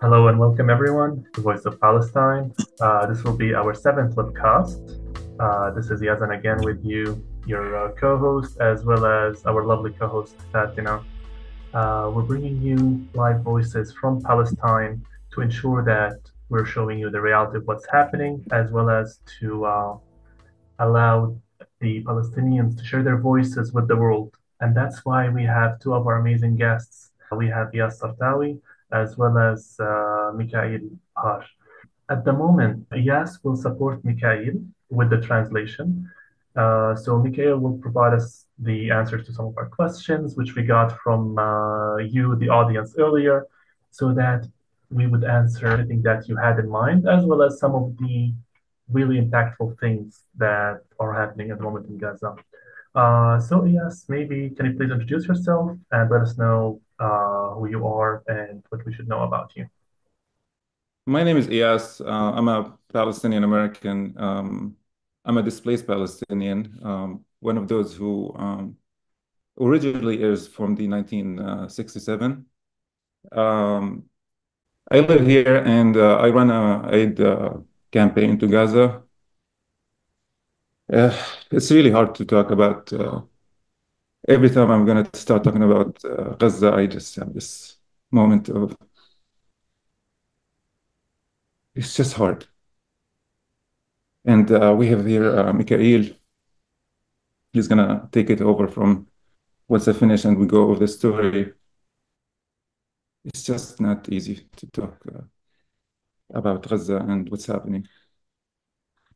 Hello and welcome everyone to Voice of Palestine. This will be our seventh webcast. This is Yazan again with you, your co-host, as well as our lovely co-host Fatinah. We're bringing you live voices from Palestine to ensure that we're showing you the reality of what's happening, as well as to allow the Palestinians to share their voices with the world. And that's why we have two of our amazing guests. We have Iyas Sartawi as well as Mekael Bhar. At the moment, Iyas will support Mekael with the translation. So Mikael will provide us the answers to some of our questions, which we got from you, the audience, earlier, so that we would answer anything that you had in mind, as well as some of the really impactful things that are happening at the moment in Gaza. So yes, maybe can you please introduce yourself and let us know who you are and what we should know about you? My name is Iyas. I'm a Palestinian American. I'm a displaced Palestinian, one of those who originally is from the 1967. Um, I live here and I run a aid campaign to Gaza. Uh, it's really hard to talk about. Every time I'm going to start talking about Gaza, I just have this moment of, it's just hard. And we have here Mikael. He's going to take it over from once I finish and we go over the story. It's just not easy to talk about Gaza and what's happening.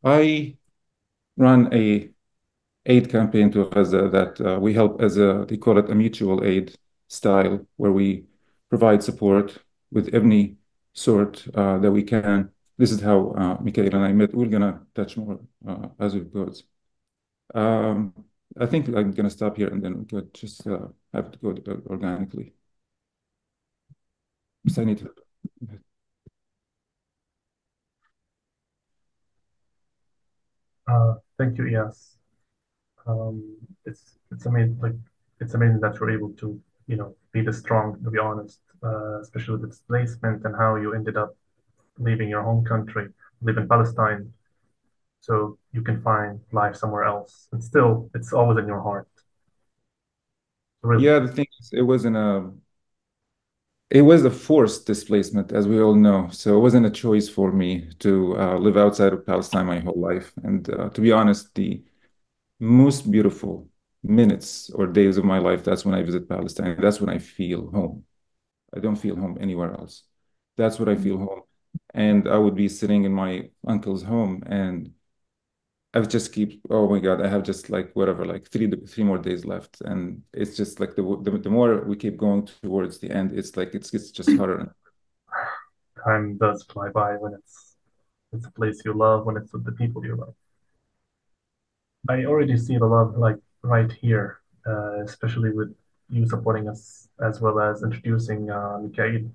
I run a aid campaign to Gaza that we help as they call it a mutual aid style, where we provide support with any sort that we can. This is how Mikael and I met. We're gonna touch more as it goes. Um, I think I'm gonna stop here and then we could just have it go organically. So I need to. Thank you, Iyas. It's amazing, like it's amazing that you're able to, be this strong, to be honest, especially with the displacement and how you ended up leaving your home country, live in Palestine, so you can find life somewhere else. And still, it's always in your heart. Really. Yeah, the thing is, it was a forced displacement, as we all know. So it wasn't a choice for me to live outside of Palestine my whole life. And to be honest, the most beautiful minutes or days of my life, that's when I visit Palestine. That's when I feel home. I don't feel home anywhere else. That's what I feel home. And I would be sitting in my uncle's home and I would just keep, oh my God, I have just like whatever, like three more days left. And it's just like the more we keep going towards the end, it's like it's just harder. Time does fly by when it's a place you love, when it's with the people you love. I already see the love like right here, especially with you supporting us as well as introducing Mikael.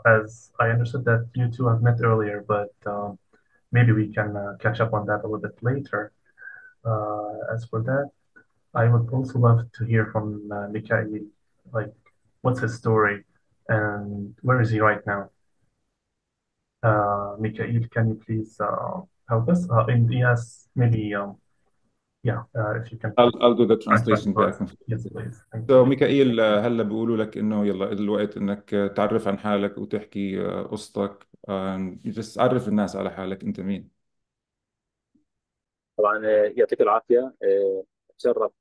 As I understood that you two have met earlier, but maybe we can catch up on that a little bit later. As for that, I would also love to hear from Mikael, like what's his story and where is he right now? Mikael, can you please help us? And yes, maybe yeah, if you can I'll do the translate translation for us. back and Yes, forth. please. Thank So you. ميكائيل هلا بيقولوا لك انه يلا الوقت انك تعرف عن حالك وتحكي قصتك just عرف الناس على حالك انت مين. طبعا يعطيك العافيه. اتشرف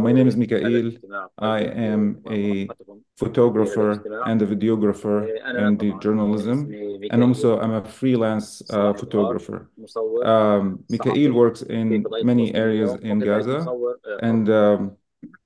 My name is بحضوري هذا Mikael. الاجتماع I معكم am a ومرافقتكم في هذا photographer الاجتماع. and a videographer انا in the طبعا journalism, اسمي and ميكائيل also I'm a freelance صلاح الغار، photographer. مصور Mikael صحفي works في in قضايا many فلسطين areas اليوم، in وكذلك Gaza, مصور and حر.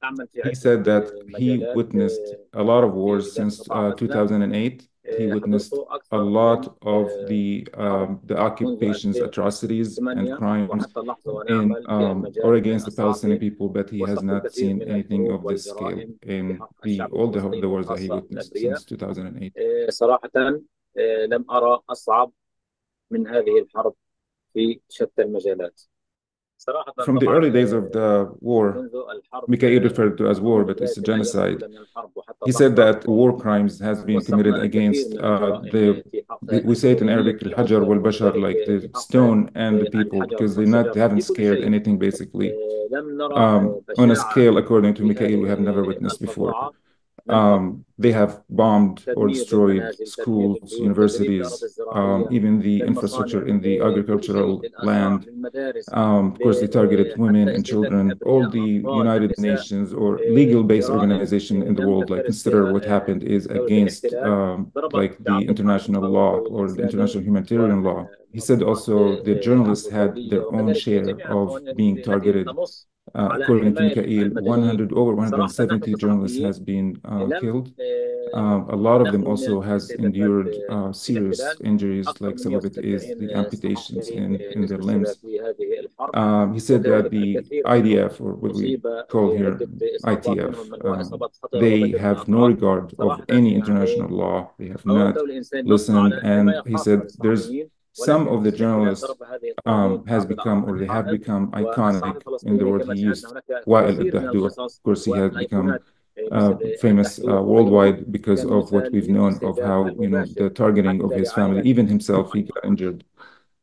أعمل في he عدة said that he مجالات witnessed a lot of wars في داخل since قطاع غزة. 2008. He witnessed حضرت a أكثر من lot of حرب the منذ occupations, atrocities, and 2008 crimes وحتى اللحظة وأنا in أعمل في or المجال against the Palestinian الصحفي، people, but he has وسط not الكثير seen من anything الحروب of this scale والجرائم في in حق the الشعب all the الفلسطيني wars that he وخاصة witnessed الأبرياء. since 2008. صراحة لم أرى أصعب من هذه الحرب في شتى المجالات. from the early days of the war, Mekael referred to as war, but it's a genocide. He said that war crimes has been committed against we say it in Arabic, al-hajar wal-bashar, like the stone and the people, because they haven't scared anything basically. On a scale, according to Mekael, we have never witnessed before. They have bombed or destroyed schools, universities, even the infrastructure in the agricultural land. Of course, they targeted women and children. All the United Nations or legal-based organization in the world, like, consider what happened is against like the international law or the international humanitarian law. He said also the journalists had their own share of being targeted. According to Mekael, over 170 journalists has been killed. A lot of them also has endured serious injuries, like some of it is the amputations in their limbs. He said that the IDF, or what we call here ITF, they have no regard of any international law. They have not listened. And he said there's some of the journalists has become, or they have become, iconic in the word he used. Wael al-Dahdouh, of course, he has become famous worldwide because of what we've known of how, the targeting of his family. Even himself, he got injured.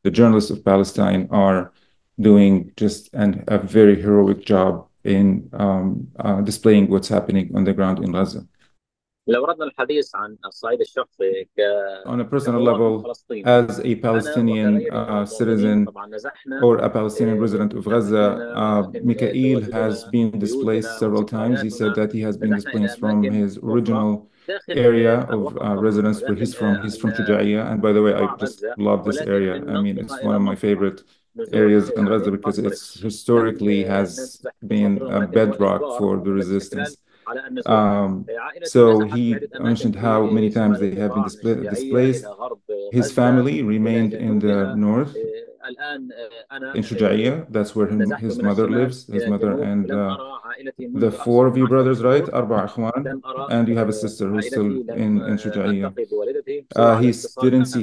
The journalists of Palestine are doing just a very heroic job in displaying what's happening on the ground in Gaza. On a personal level, as a Palestinian citizen or a Palestinian resident of Gaza, Mekael has been displaced several times. He said that he has been displaced from his original area of residence where he's from. He's from Shuja'iyya. And by the way, I just love this area. I mean, it's one of my favorite areas in Gaza because it's historically has been a bedrock for the resistance. So he mentioned how many times they have been displaced. His family remained in the north, in Shuja'iyya. That's where his mother lives, his mother and the four of you brothers, right? Arba Akhwan, and you have a sister who's still in Shuja'iyya. He didn't see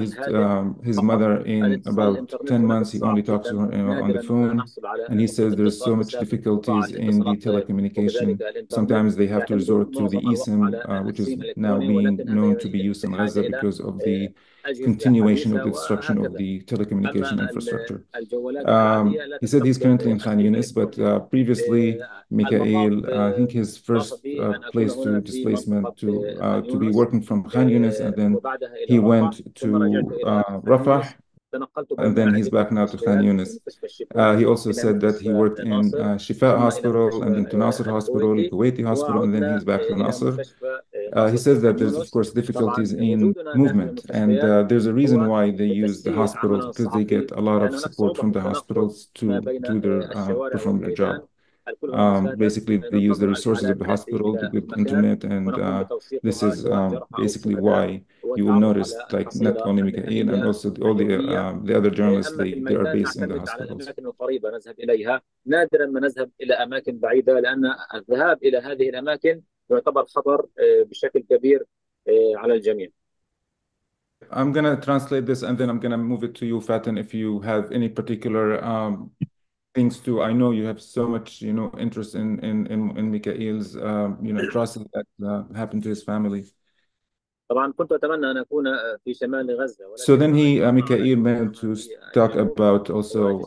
his mother in about 10 months. He only talks to her on the phone, and he says there's so much difficulties in the telecommunication. Sometimes they have to resort to the eSIM, which is now being known to be used in Gaza because of the continuation of the destruction of the telecommunication infrastructure. He said he's currently in Khan Yunis, but previously, Mekael, I think his first place to displacement to be working from Khan Yunis, and then he went to Rafah, and then he's back now to Khan Yunis. He also said that he worked in Shifa Hospital and then to Nasser Hospital, Kuwaiti Hospital, and then he's back to Nasser. He says that there's, of course, difficulties in movement, and there's a reason why they use the hospitals, because they get a lot of support from the hospitals to perform their job. Basically, they use the resources of the hospital to get internet, and this is basically why you will notice, like, not only Mekael and also all the other journalists, they are based in the hospitals. يعتبر خطر بشكل كبير على الجميع. I'm gonna translate this and then I'm gonna move it to you, Fatin, if you have any particular things to. I know you have so much, interest in Mekael's, atrocity that happened to his family. طبعا كنت أتمنى أن أكون في شمال غزة. So then Mekael meant to talk about also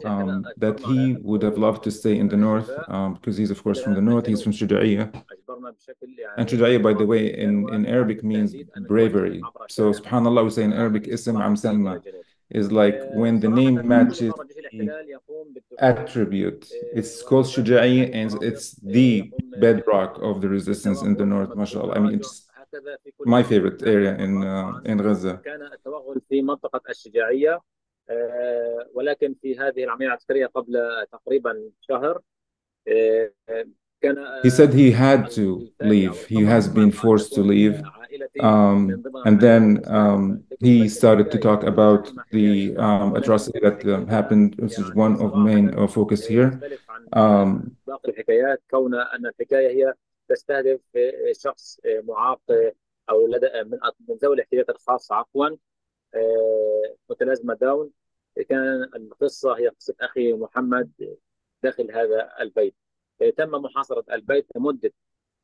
that he would have loved to stay in the north because he's, of course, from the north. He's from Shuja'iyya. And Shuja'iyya, by the way, in Arabic means bravery. So subhanAllah, we say in Arabic, Ism Amsalma is like when the name matches the attribute. It's called Shuja'iyya, and it's the bedrock of the resistance in the north, mashallah. I mean, it's my favorite area in Gaza. كان التوغل في منطقة الشجاعية ولكن في هذه العملية العسكرية قبل تقريبا شهر كان He said he had to leave. He has been forced to leave. And then he started to talk about the atrocity that happened, which is one of main focus here. باقي الحكايات كون أن الحكاية هي تستهدف شخص معاق أو من ذوي الاحتياجات الخاصة عفوا متلازمة داون. كان القصة هي قصة أخي محمد داخل هذا البيت. تم محاصرة البيت لمدة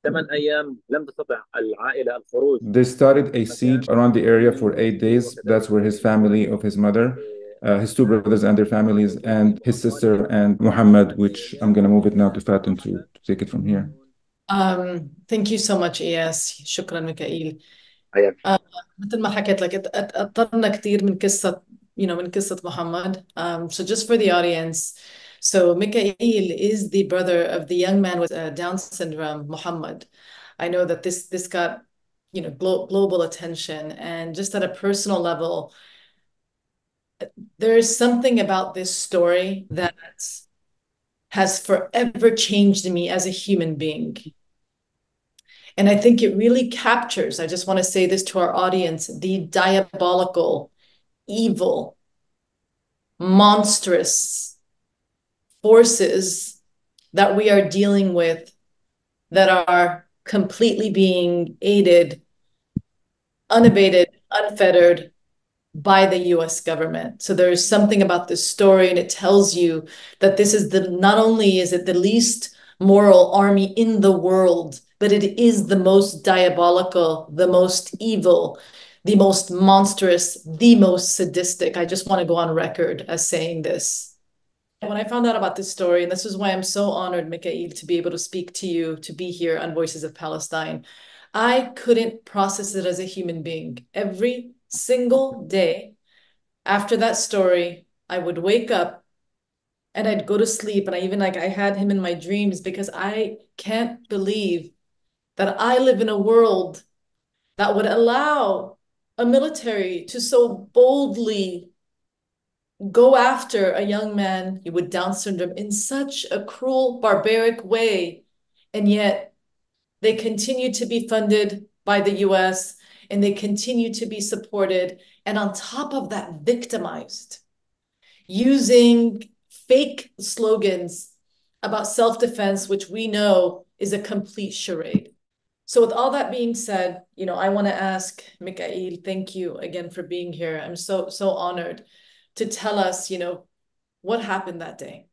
8 أيام، لم تستطع العائلة الخروج. They started a siege around the area for 8 days. That's where his family of his mother, his two brothers and their families, and his sister and Muhammad, which I'm going to move it now to Fatin to take it from here. Thank you so much إياس. شكرا ميكائيل. مثل ما حكيت لك اتأثرنا كثير من قصة من قصة محمد. So just for the audience, so Mekael is the brother of the young man with Down syndrome, Muhammad. I know that this got global attention, and just at a personal level, there is something about this story that has forever changed me as a human being. And I think it really captures, I just want to say this to our audience, the diabolical, evil, monstrous forces that we are dealing with that are completely being aided, unabated, unfettered by the US government. So there's something about this story, and it tells you that this is not only is it the least moral army in the world, but it is the most diabolical, the most evil, the most monstrous, the most sadistic. I just want to go on record as saying this. And when I found out about this story, and this is why I'm so honored, Mekael, to be able to speak to you, to be here on Voices of Palestine, I couldn't process it as a human being. Every single day after that story, I would wake up and I'd go to sleep, and I had him in my dreams, because I can't believe that I live in a world that would allow a military to so boldly go after a young man with Down syndrome in such a cruel, barbaric way. And yet they continue to be funded by the US, and they continue to be supported. And on top of that, victimized, using fake slogans about self-defense, which we know is a complete charade. So with all that being said, I want to ask Mekael, thank you again for being here. I'm so honored to tell us, what happened that day.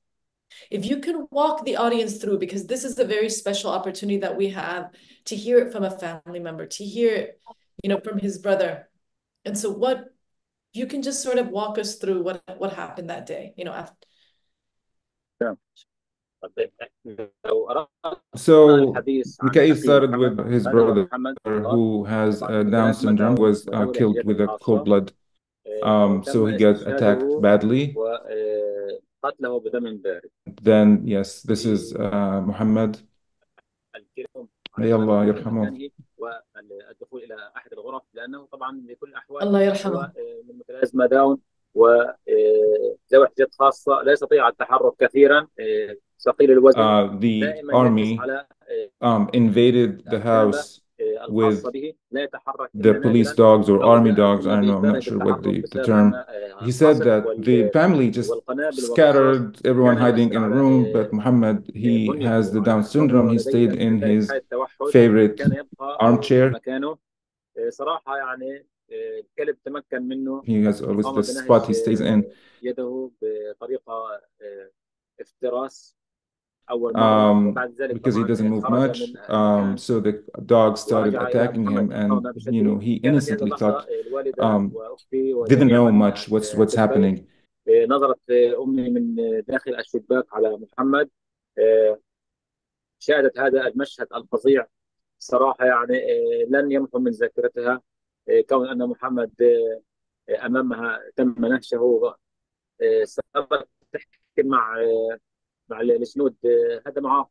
If you can walk the audience through, because this is a very special opportunity that we have to hear it from a family member, to hear it, from his brother. And so you can just sort of walk us through what happened that day, after. So Mekael started with his brother who has Down syndrome, was killed with a cold blood. So he got attacked badly. Then, yes, this is Muhammad. الله يرحمه. والدخول الى احد الغرف، لانه طبعا بكل الاحوال الله يرحمه هو من متلازمه داون وذوي احتياجات خاصه، لا يستطيع التحرك كثيرا، ثقيل الوزن. The army invaded the house with the police dogs or army dogs. I don't know, I'm not sure what the term. He said that the family just scattered, everyone hiding in a room, but Muhammad, he has the Down syndrome. He stayed in his favorite armchair. He has always the spot he stays in. Because he doesn't move much, so the dog started attacking him, and he innocently thought, didn't know much what's happening. نظرت أمي من داخل الشباك على محمد، شاهدت هذا المشهد الفظيع. صراحة لن يمحو من ذاكرتها كون أن محمد أمامها تم نهشه. صارت تحكي مع الجنود، هذا معاق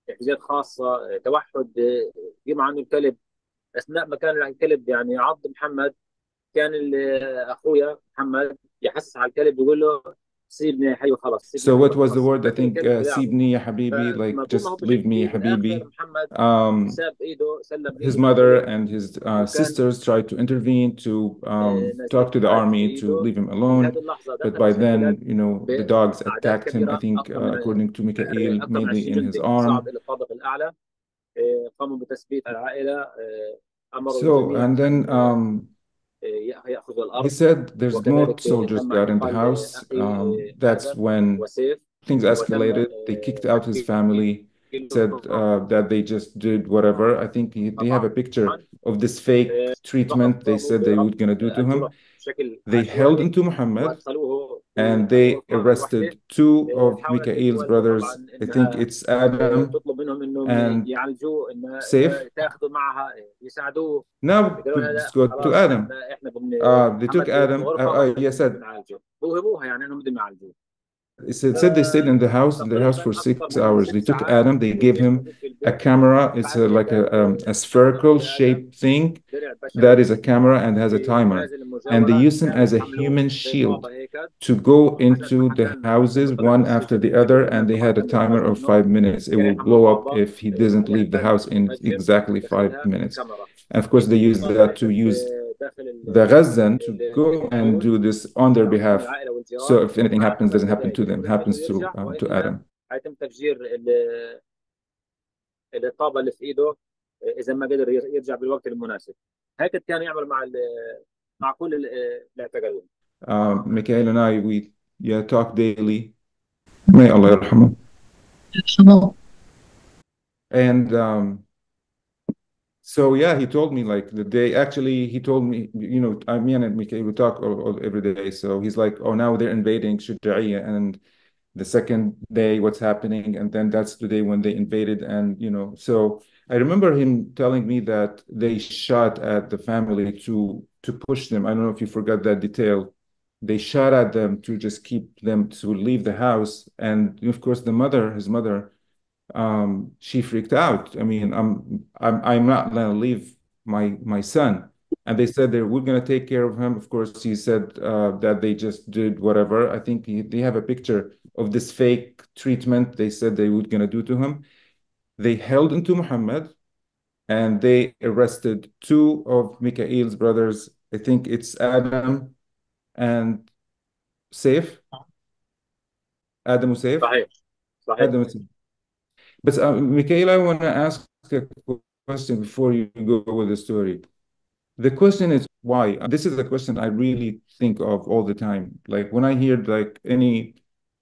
احتياجات خاصة، توحد، جه عنده الكلب. أثناء ما كان الكلب عض محمد، كان أخويا محمد يحسس على الكلب يقول له سيبني يا حبيبي خلاص. So what was the word? I think سيبني يا حبيبي, like just leave me يا حبيبي. His mother and his sisters tried to intervene to talk to the army to leave him alone, but by then the dogs attacked him, I think according to Mekael, mainly in his arm. So and then He said there's more وكذلك soldiers تم got in the اعتقال house. أخي That's آدم when وسيف things وتم escalated. They kicked out his family, said تحويلهم that they just did whatever. I think they have a picture طبعا of this fake treatment they said they were going to do to him. الجرح بشكل They held عشوائي into Muhammad وادخلوه and في they الغرفه الوحده. arrested two of حاولت Mekael's الدول brothers. طبعا I think انها it's Adam تطلب منهم انهم and يعالجوه، Saif. انه تاخذوا معها يساعدوه. Now قالوا لها let's لا go to خلاص Adam. احنا They took محمد في Adam. غرفه واحنا Yes, بدنا نعالجه، بوهموها يعني انهم بدهم يعالجوه. it said they stayed in their house تقريبا for اكثر 6 من hours. ست They took ساعات Adam. They gave وهو him موجود في a البيت. camera. It's بعد هيك like a حطوا spherical لادم shaped thing درع that بشري is a camera and has a timer. بمنازل And they المجاوره، use him كانوا as a يحملوه human زي طابه shield هيك to go حسب ما into the حكى houses لما طلع one after بالسوشيال the ميديا، other, بيقولوا انه and they had a طبعا تم timer اخذ of منه 5 minutes. It كان will يحملوا blow up طابه if he doesn't leave the house in وملف exactly five داخلها minutes. كاميرا. And of course, they use that to use داخل the Ghazan to go and البيوت do this on their عموم behalf. العائله So والجيران if anything مع happens, 5 doesn't happen دقائق، to them, واما انه happens يرجع to واما Adam. حيتم تفجير الطابه اللي في ايده اذا ما قدر يرجع بالوقت المناسب. هيك كانوا يعملوا مع كل اللي اعتقلوه. Mekael and I, we talk daily. May Allah yarhamah. And so yeah, he told me like the day, actually he told me, me and Mekael we talk every day. So he's like, oh, now they're invading Shuja'iyya, and the second day what's happening, and then that's the day when they invaded. And so I remember him telling me that they shot at the family to push them. I don't know if you forgot that detail. They shot at them to just keep them to leave the house. And of course his mother, she freaked out. I mean, I'm not gonna leave my son. And they said we're gonna take care of him. Of course, he said that they just did whatever. I think they have a picture of this fake treatment they said they were gonna do to him. They held into Muhammad and they arrested two of Mikael's brothers. I think it's Adam and Saif. Adam وسيف. صحيح صحيح. Adam وسيف. But Mikael, I want to ask a question before you go with the story. The question is why? This is a question I really think of all the time. Like when I hear like any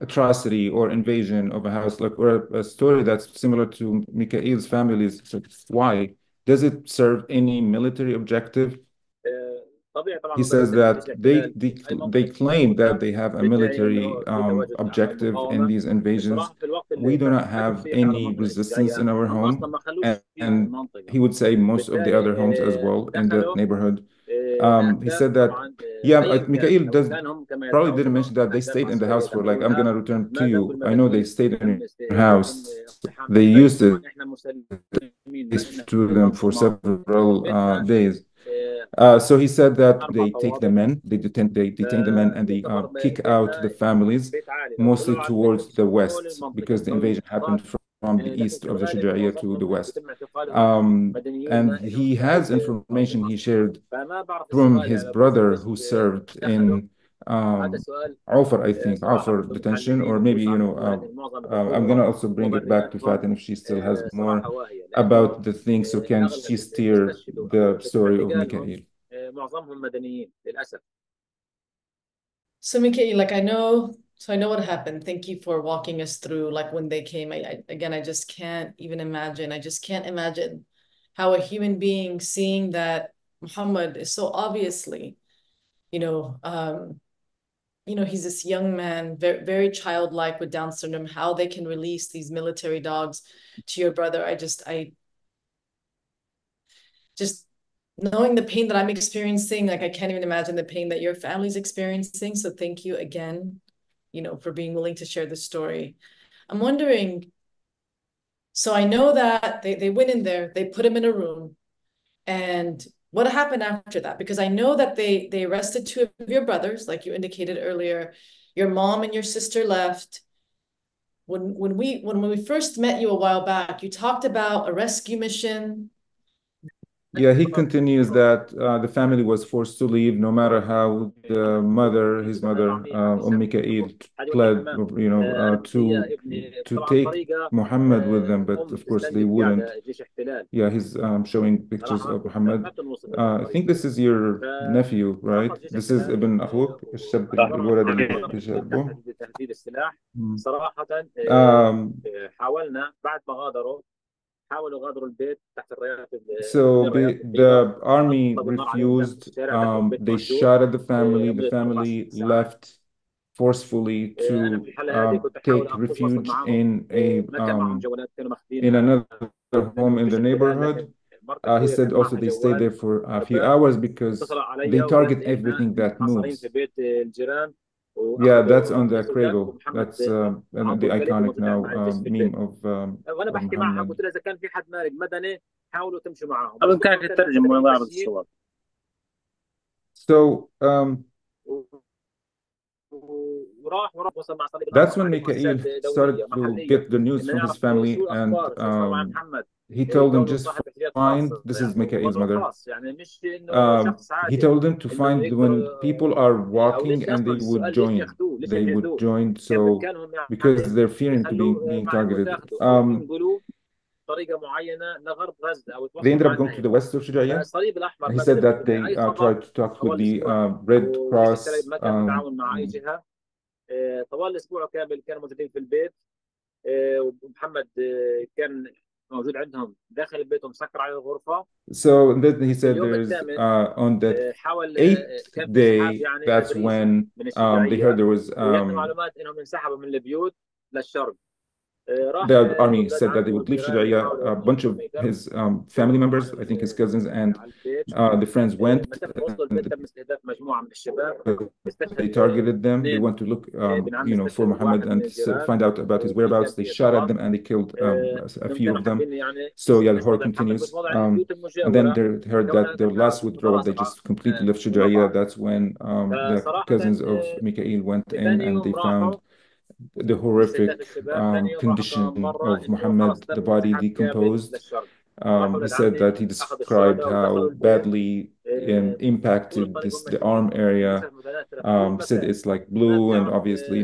atrocity or invasion of a house, like or a story that's similar to Mikael's family's, so why? Does it serve any military objective? طبيعي طبعا He says ممارسه that الاحتلال they اي they موقف claim that ياخذها they have a بيدعي انه military هو في تواجد objective in مقاومه. these invasions. بصراحه في الوقت We اللي do not هجم have فيه على any منطقه resistance in الشجاعيه our هم اصلا home, ما خلوش فيه and المنطقه، he would say most of the بالتالي other homes as well in the دخلوا neighborhood. He باهداف said that, طبعا yeah, ايا كان، Mikhail سواء does كان هم كما probably يدعون didn't انه mention that they اهداف stayed in the عسكريه house for like, I'm دخلوها، gonna return to ماذا you. I know they بالمدنيين stayed in تم your تم house. اقتحام They البيت. used طبعا it احنا مسلمين ما لنا to في them for الانضمام several بيتنا days. آه، So he said that اربع they take the طوابق، men, they detain the men, and they فيعتبر kick out the بيتنا families بيت عالي. لو mostly طلعوا على البيت towards the بيمسكوا كل west المنطقه. because the invasion happened from the لكن east في of the الغالب Shuja'iyya to the معظمهم west. بيتم اعتقالهم مدنيين And ما لهم he has اي صله information he بمصر. shared فما بعرف from السؤال his يعني بس brother ليش who served دخلوا. in هذا سؤال Aufar, I think, صراحه Aufar بدهم detention, or محللين maybe, ويصححوه، لكن معظم I'm gonna الدكتور also bring it back to مبرراتهم Fatinah if she still has more صراحه واهيه، لانه about the thing. So can اغلب she اللي steer استشهدوا او the اللي تم story of اعتقالهم Mikael? معظمهم مدنيين للاسف. So Mikael, like I know what happened. Thank you for walking us through like when they came. I just can't even imagine. I just can't imagine how a human being seeing that Muhammad is so obviously, you know, he's this young man, very, very childlike with Down syndrome, how they can release these military dogs to your brother. I just knowing the pain that I'm experiencing, like I can't even imagine the pain that your family's experiencing. So thank you again, for being willing to share this story. I'm wondering, so I know that they went in there, they put him in a room, and what happened after that? Because I know that they arrested two of your brothers, like you indicated earlier. Your mom and your sister left. When we first met you a while back, you talked about a rescue mission. Yeah, he continues that the family was forced to leave, no matter how the mother, his mother, Mekael, pled, to take Muhammad with them, but of course they wouldn't. Yeah, he's showing pictures of Muhammad. I think this is your nephew, right? This is Ibn Akhuk, الشاب الولد اللي بشربه. تهديد السلاح صراحة. حاولنا بعد ما حاولوا غادروا البيت تحت الرايات. So the army refused. They shot at the family. The family left forcefully to take refuge in another home in the neighborhood. He said also they stayed there for a few hours because they target everything that moves. Yeah, that's on the cradle. That's the iconic now meme of وانا بحكي معها قلت لها اذا كان في حد مارق مدني حاولوا تمشوا معهم. طب كان تترجم وين الصور. So وصل مع صليب. That's when Mekael started to get the news from his family, and he told them just find. This is Mekael's mother. He told them to find when people are walking and they would join. They would join. So because they're fearing to be being targeted. They ended up going to the west of Shujaiya. He said that they tried to talk with the Red Cross. طوال الاسبوع كامل كانوا موجودين في البيت، ومحمد كان موجود عندهم داخل البيت ومسكر على الغرفة. So then he said there's on that 8th day, that's when they heard there was معلومات انهم انسحبوا من البيوت للشرق. The army said that they would leave Shujaiya. A bunch of his family members, I think his cousins and the friends went. They targeted them. They went to look, for Muhammad and find out about his whereabouts. They shot at them and they killed a few of them. So yeah, the horror continues. And then they heard that their last withdrawal, they just completely left Shujaiya. That's when the cousins of Mekael went in and they found the horrific condition of Muhammad, the body decomposed. He said that he described how badly impacted the arm area. Said it's like blue, and obviously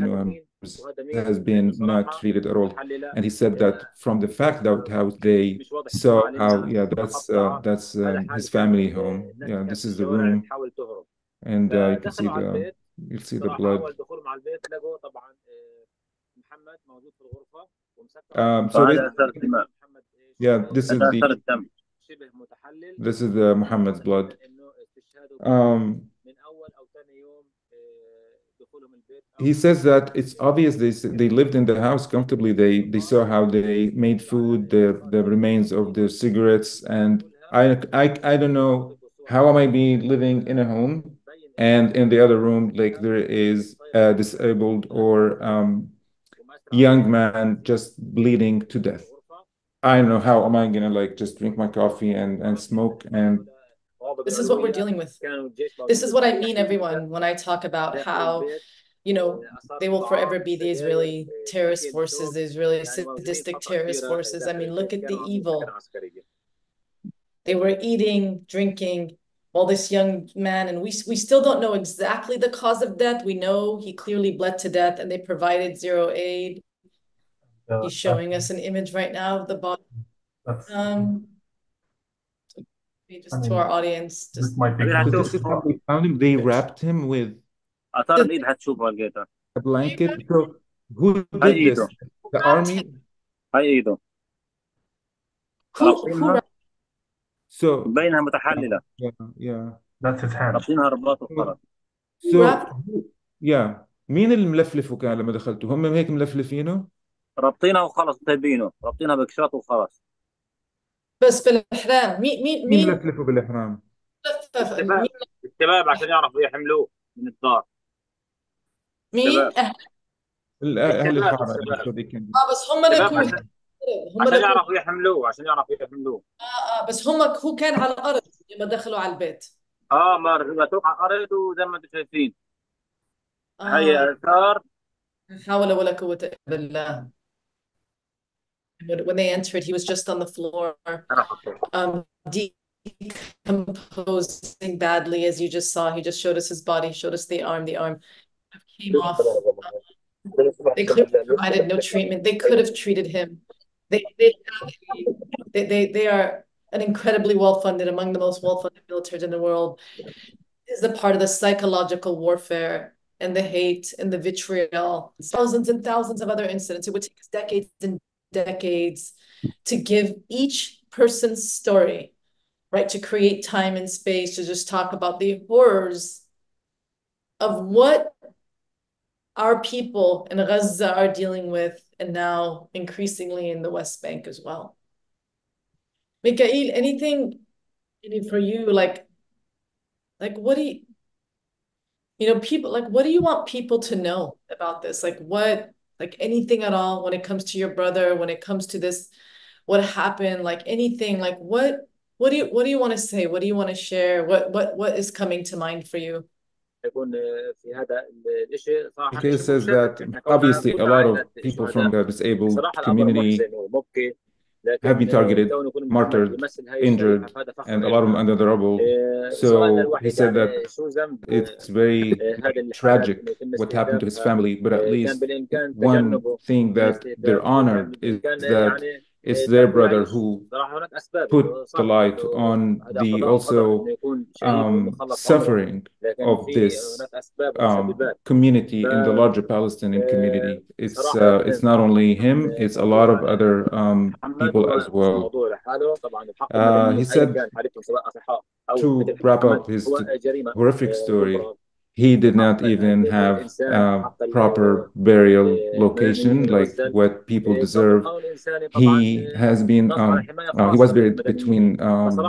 has been not treated at all. And he said that from the fact that how they saw how that's his family home. Yeah, this is the room, and you can see the blood. So yeah, this is the Muhammad's blood. He says that it's obvious they lived in the house comfortably. They saw how they made food, the remains of the cigarettes, and I don't know how am I be living in a home and in the other room like there is a disabled or young man just bleeding to death. I don't know how am I gonna just drink my coffee and smoke. And this is what we're dealing with. This is what I mean, everyone, when I talk about how they will forever be the Israeli terrorist forces, the Israeli sadistic terrorist forces. I mean, look at the evil. They were eating, drinking, while this young man, and we still don't know exactly the cause of death. We know he clearly bled to death and they provided zero aid. He's showing us an image right now of the body. Just to our audience. Just they found him, they wrapped him with a blanket. So who did this? The army? Who So بينها متحللة. Yeah. That's his hand. رابطينها رباط وخرج. So yeah. مين اللي ملفلفه كان لما دخلتوا؟ هم هيك ملفلفينه؟ رابطينها وخلص طيبينه، رابطينها بكشاط وخلص. بس في الإحرام مين ملفلفه بالإحرام؟ الشباب عشان يعرفوا يحملوه من الدار. مين؟ أهل الحارة. بس هم عشان يعرفوا يحملوه بس هو كان على الأرض لما دخلوا على البيت. ما تروح على الأرض وزي ما انتم شايفين. هي آثار. حول ولا قوة إلا بالله. When they entered, he was just on the floor, decomposing badly, as you just saw. He just showed us his body, showed us the arm. The arm came off. They clearly provided no treatment. They could have treated him. They are an incredibly well-funded, among the most well-funded militaries in the world. This is a part of the psychological warfare and the hate and the vitriol. Thousands and thousands of other incidents. It would take us decades and decades to give each person's story, right? To create time and space to just talk about the horrors of what our people in Gaza are dealing with, and now increasingly in the West Bank as well. Mekael, anything for you, like what do people, like, what do you want people to know about this? Like anything at all when it comes to your brother, when it comes to this, what happened, like anything, like what do you want to say? What do you want to share? What is coming to mind for you? Mikael says that obviously a lot of people from the disabled community have been targeted, martyred, injured, and a lot of them under the rubble. So he said that it's very tragic what happened to his family, but at least one thing that they're honored is that it's their brother who put the light on the also suffering of this community in the larger Palestinian community. It's not only him, it's a lot of other people as well. He said, to wrap up his horrific story, he did not even have a proper burial location like what people deserve. He has been, he was buried between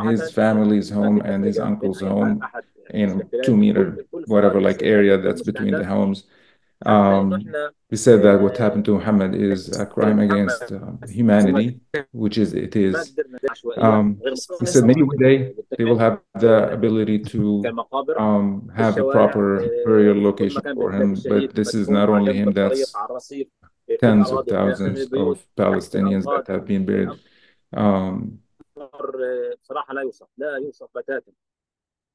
his family's home and his uncle's home in 2 meter, whatever, like area that's between the homes. He said that what happened to Muhammad is a crime against humanity, which it is. He said maybe one day they will have the ability to have a proper burial location for him, but this is not only him, that's tens of thousands of Palestinians that have been buried.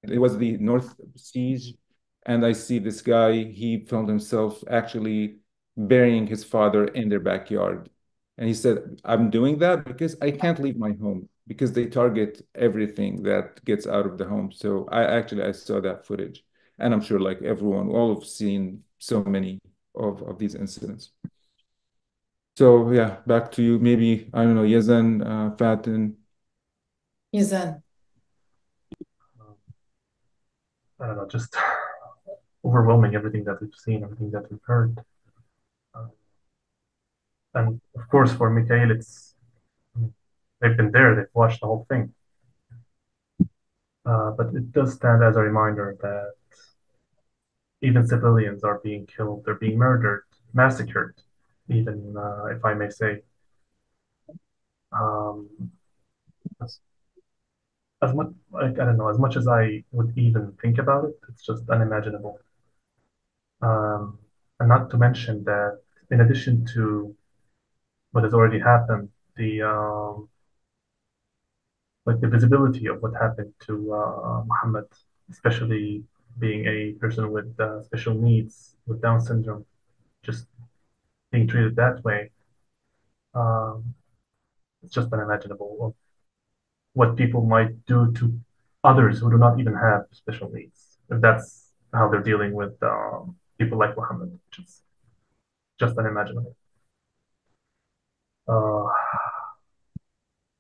It was the North Siege, and I see this guy, he found himself actually burying his father in their backyard. And he said, I'm doing that because I can't leave my home, because they target everything that gets out of the home. So I saw that footage, and I'm sure like everyone, all have seen so many of these incidents. So yeah, back to you. Maybe, I don't know, Yazan, Fatin. Yazan. I don't know, just overwhelming, everything that we've seen, everything that we've heard. And of course, for Mekael, they've been there, they've watched the whole thing. But it does stand as a reminder that even civilians are being killed, they're being murdered, massacred, even, if I may say. As much, like, I don't know, as much as I would even think about it, it's just unimaginable. And not to mention that, in addition to what has already happened, like the visibility of what happened to Muhammad, especially being a person with special needs, with Down syndrome, just being treated that way, it's just unimaginable of what people might do to others who do not even have special needs, if that's how they're dealing with people like Muhammad, which is just unimaginable.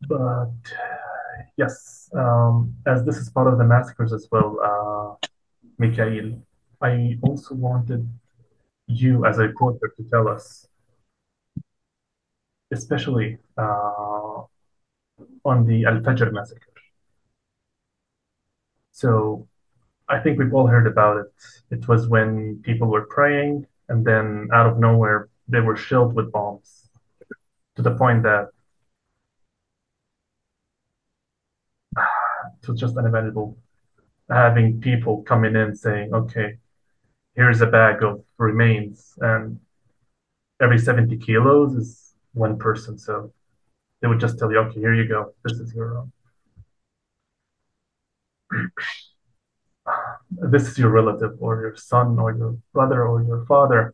But yes, as this is part of the massacres as well, Mekael, I also wanted you as a reporter to tell us, especially on the Al-Fajr massacre. So I think we've all heard about it. It was when people were praying, and then out of nowhere, they were shelled with bombs, to the point that it was just unimaginable. Having people coming in saying, okay, here's a bag of remains, and every 70 kilos is one person. So they would just tell you, okay, here you go. This is your own. this is your relative or your son or your brother or your father.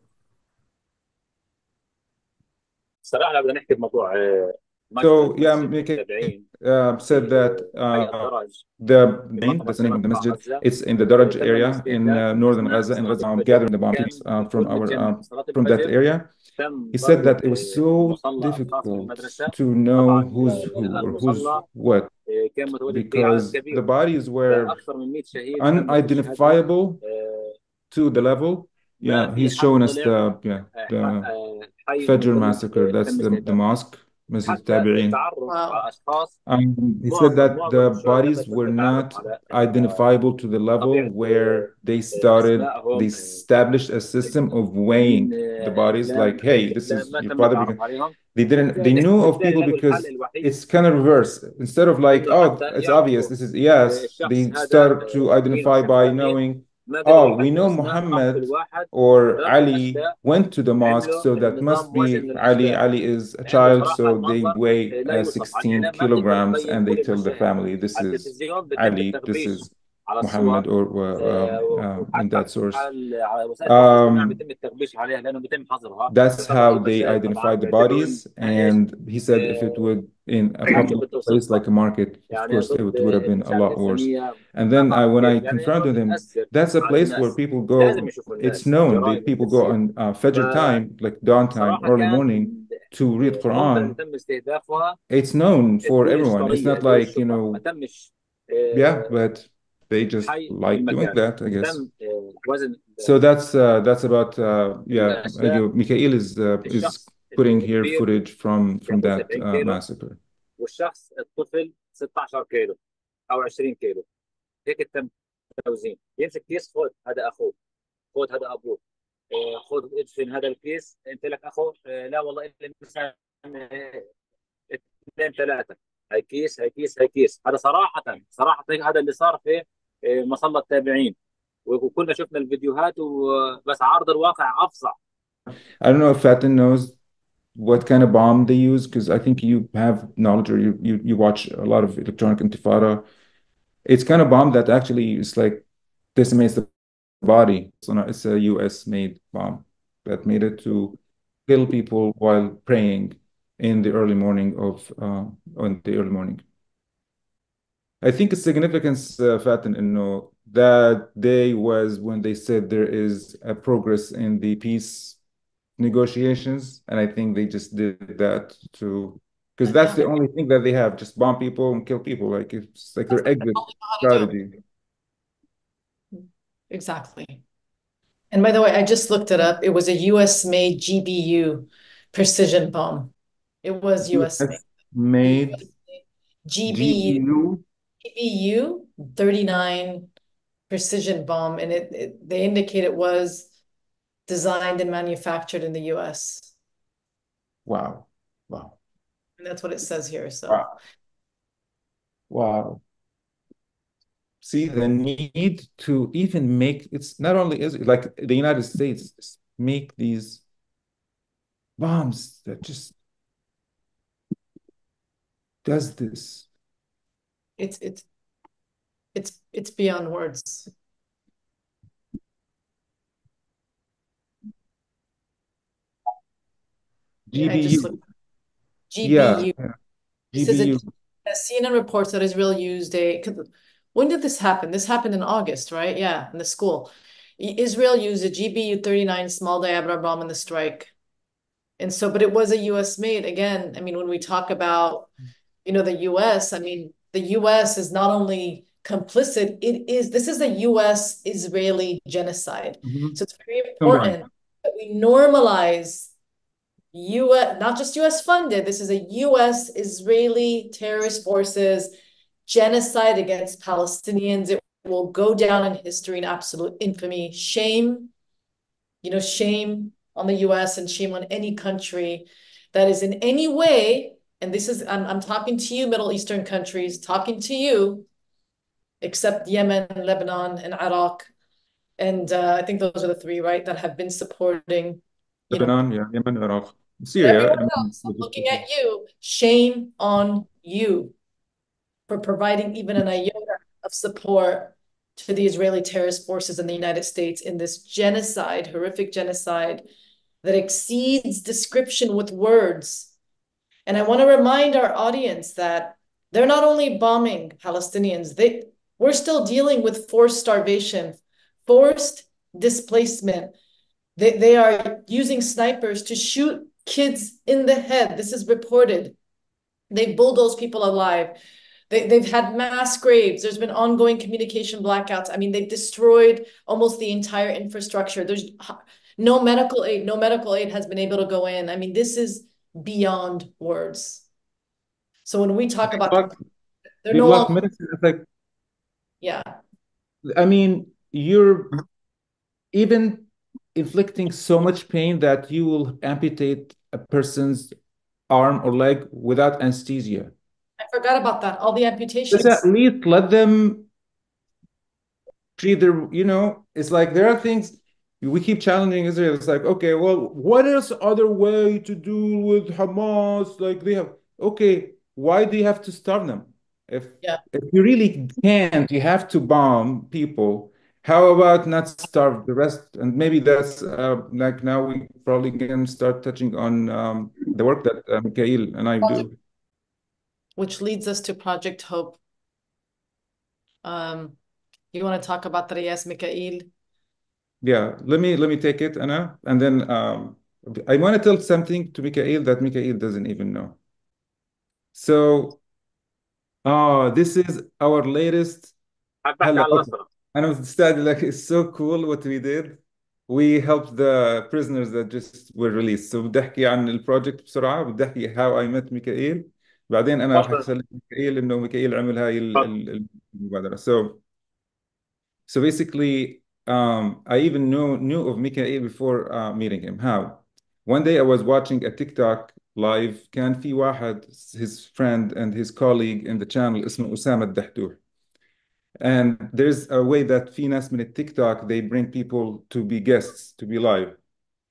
صراحه لو بدنا نحكي بموضوع So yeah, مسجد Mikael التابعين said that هي الدرج the في main, that's the name معتمر of the قطاع masjid. غزه It's in the Daraj تم area in الاستهداف northern اثناء Gaza, and صلاه Gaza الفجر. gathering the bomb كان from الكل متجمع في صلاه from that الفجر. area. تم He said ضرب that it was so مصلى خاص difficult بالمدرسه. to know طبعا who's who or who's المصلى what, كان متواجد فيه عدد because كبير، the bodies were فاكثر من 100 شهيد تم استشهادهم. unidentifiable to the level. ما Yeah, في he's حد showing us طلع the حي من Fajr الكل massacre. That's تم the استهدافه. mosque, Masjid حتى Tabi'in. التعرف على اشخاص He said that معظم the الشهداء bodies تم were التعرف not على identifiable to the level طبيعه where they اسمائهم established a system of weighing من the bodies. Like, hey, this is ما your تم father. التعرف عليهم. They knew of بالتالي people لقوا الحل because الوحيد it's kind of reverse. Instead of like, انه oh, حتى it's obvious, يعرفوا this is Iyas, الشخص they هذا start to مين identify وشو by مين. knowing, ما oh, قدروا we يحددوا know اسماء، حطوا Muhammad الواحد or ضرب Ali الاشلاء. went to the mosque, عملوا so that نظام must موازن be Ali. للاشلاء. Ali is a لانه child, صراحه so they المنظر weigh لا يوصف. على 16 الاعلام ما بتقدر kilograms, تبين and they كل tell the المشاهد. family, this على is التلفزيون بيتم Ali, this التغبيش is على الصور، Muhammad, or in وحتى that source. على وسائل التواصل الاجتماعي بيتم التغبيش عليها لانه بيتم حظرها. That's طبعا how they المشاهد طبعا identified the بيعتبرون bodies. ايش And he said if it would in a حاجه public بده place صدفه، like a market, of يعني course, it ضد would have been a المشاهد lot worse. الاسلاميه. And ما then بعرف when I كيف، يعني انه confronted him, بتاثر that's a على place where الناس. people لازم go. يشوفوا It's الناس known that الجرائم اللي people go بتصير. on Fajr time, like dawn time, فصراحه early كان morning, to read المنطقه اللي Quran. تم استهدافها It's known for الدول everyone. It's الصغيره، not الدول like, الشقراء، ما تمش yeah, but they just حي في like doing المكان. that, I guess. تم وزن So that's about yeah. الاشلاء. Mikael is الشخص putting here الكبير footage from ياخذ that 70 كيلو، massacre. والشخص الطفل 16 كيلو او 20 كيلو. هيك تم التوزيع. يمسك كيس، خذ هذا اخوه، خذ هذا ابوه، خذ ادفن هذا الكيس، انت لك اخو، لا والله الا مثلا اثنين ثلاثه، هاي كيس هاي كيس هاي كيس. هذا صراحه صراحه هذا اللي صار في مصلى التابعين، وكلنا شفنا الفيديوهات، وبس عرض الواقع افظع. I don't know if Fatin knows what kind of bomb they use, because I think you have knowledge, or you watch a lot of electronic intifada. It's kind of bomb that actually is like decimates the body. So it's a US made bomb that made it to kill people while praying in the early morning I think its significance, Fatin, that day was when they said there is a progress in the peace negotiations, and I think they just did that because that's the only thing that they have, just bomb people and kill people. Like it's like their exit strategy. Exactly. And by the way, I just looked it up. It was a US made GBU precision bomb. It was US made GBU 39 precision bomb, and they indicate it was designed and manufactured in the US. Wow. And that's what it says here. So wow. See, the need to even make, it's not only Israel, like the United States make these bombs that just does this. It's beyond words. GBU. GBU. Yeah. This GBU. is CNN reports that Israel used when did this happen? This happened in August, right? Yeah, in the school. Israel used a GBU 39 small diameter bomb in the strike. And so, but it was a US made. Again, I mean, when we talk about, the US, I mean, the US is not only complicit, this is a US Israeli genocide. So it's very important that we normalize US, not just US funded, this is a US Israeli terrorist forces genocide against Palestinians. It will go down in history in absolute infamy. Shame, shame on the US and shame on any country that is in any way, and this is, I'm talking to you, Middle Eastern countries, talking to you, except Yemen, Lebanon, and Iraq. And I think those are the three, right, that have been supporting. Lebanon, yeah, Yemen, Iraq, Syria. Everyone else, I'm looking at you. Shame on you for providing even an iota of support to the Israeli terrorist forces in the United States in this genocide, horrific genocide that exceeds description with words. And I want to remind our audience that they're not only bombing Palestinians, we're still dealing with forced starvation, forced displacement. They are using snipers to shoot kids in the head. This is reported. They bulldoze people alive. They've had mass graves. There's been ongoing communication blackouts. I mean, they've destroyed almost the entire infrastructure. There's no medical aid. No medical aid has been able to go in. I mean, this is beyond words. So when we talk about, they're no longer, medicine. It's like, yeah. I mean, you're even inflicting so much pain that you will amputate a person's arm or leg without anesthesia. I forgot about that. All the amputations. Just at least let them treat their, it's like there are things we keep challenging Israel. It's like, okay, well, what is other way to do with Hamas? Like they have, okay, why do you have to starve them? If you really can't, you have to bomb people. How about not starve the rest? And maybe that's like now we probably can start touching on the work that Mekael and I do. Which leads us to Project Hope. You want to talk about the Iyas, Mekael? Yeah, let me take it, Anna, and then I want to tell something to Mekael that Mekael doesn't even know. So, this is our latest. And I'm studying, like, it's so cool what we did. We helped the prisoners that just were released. So بدي احكي عن البروجكت بسرعة. بدي احكي how I met ميكائيل. بعدين انا رح اسالك ميكائيل انه ميكائيل عمل هاي المبادرة. So basically, I even knew of Mekael before meeting him. How? One day I was watching a TikTok live. كان في واحد, his friend and his colleague in the channel اسمه أسامة الدحدوح. And there's a way that في ناس من الTikTok, they bring people to be guests, to be live.